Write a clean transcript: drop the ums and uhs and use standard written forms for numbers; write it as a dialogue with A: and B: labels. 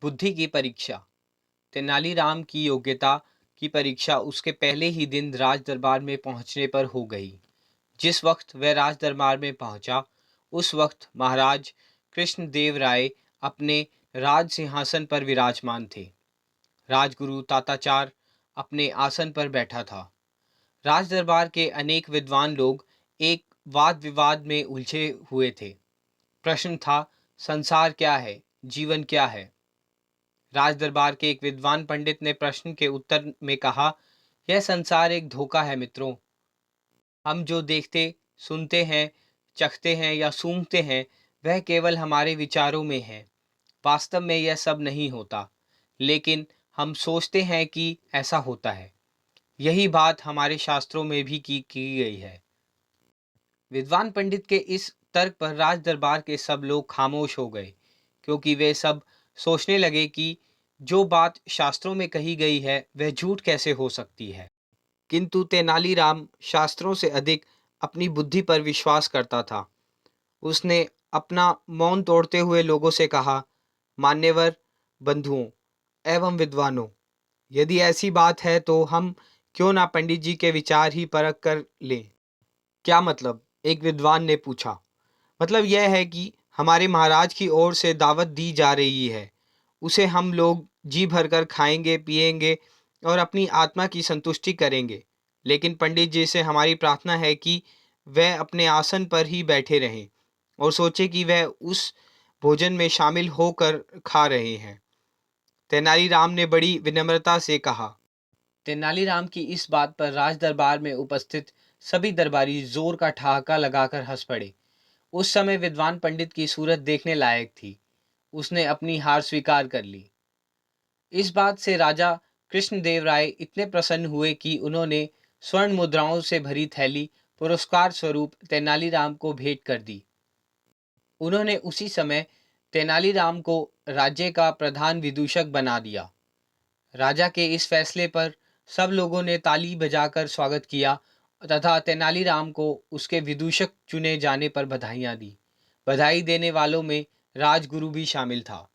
A: बुद्धि की परीक्षा। तेनालीराम की योग्यता की परीक्षा उसके पहले ही दिन राज दरबार में पहुंचने पर हो गई। जिस वक्त वह राज दरबार में पहुंचा, उस वक्त महाराज कृष्णदेव राय अपने राज सिंहासन पर विराजमान थे। राजगुरु ताताचार अपने आसन पर बैठा था। राज दरबार के अनेक विद्वान लोग एक वाद विवाद में उलझे हुए थे। प्रश्न था, संसार क्या है, जीवन क्या है। राज दरबार के एक विद्वान पंडित ने प्रश्न के उत्तर में कहा, यह संसार एक धोखा है मित्रों। हम जो देखते, सुनते हैं, चखते हैं या सूंघते हैं, वह केवल हमारे विचारों में है। वास्तव में यह सब नहीं होता, लेकिन हम सोचते हैं कि ऐसा होता है। यही बात हमारे शास्त्रों में भी की गई है। विद्वान पंडित के इस तर्क पर राज दरबार के सब लोग खामोश हो गए, क्योंकि वे सब सोचने लगे कि जो बात शास्त्रों में कही गई है वह झूठ कैसे हो सकती है। किंतु तेनालीराम शास्त्रों से अधिक अपनी बुद्धि पर विश्वास करता था। उसने अपना मौन तोड़ते हुए लोगों से कहा, मान्यवर बंधुओं एवं विद्वानों, यदि ऐसी बात है तो हम क्यों ना पंडित जी के विचार ही परख कर लें। क्या मतलब? एक विद्वान ने पूछा। मतलब यह है कि हमारे महाराज की ओर से दावत दी जा रही है, उसे हम लोग जी भरकर खाएंगे पिएंगे और अपनी आत्मा की संतुष्टि करेंगे। लेकिन पंडित जी से हमारी प्रार्थना है कि वह अपने आसन पर ही बैठे रहें और सोचे कि वह उस भोजन में शामिल होकर खा रहे हैं। तेनालीराम ने बड़ी विनम्रता से कहा। तेनालीराम की इस बात पर राज दरबार में उपस्थित सभी दरबारी जोर का ठहाका लगाकर हंस पड़े। उस समय विद्वान पंडित की सूरत देखने लायक थी। उसने अपनी हार स्वीकार कर ली। इस बात से राजा कृष्णदेव राय इतने प्रसन्न हुए कि उन्होंने स्वर्ण मुद्राओं से भरी थैली पुरस्कार स्वरूप तेनालीराम को भेंट कर दी। उन्होंने उसी समय तेनालीराम को राज्य का प्रधान विदूषक बना दिया। राजा के इस फैसले पर सब लोगों ने ताली बजाकर स्वागत किया तथा तेनालीराम को उसके विदूषक चुने जाने पर बधाइयां दी। बधाई देने वालों में राजगुरु भी शामिल था।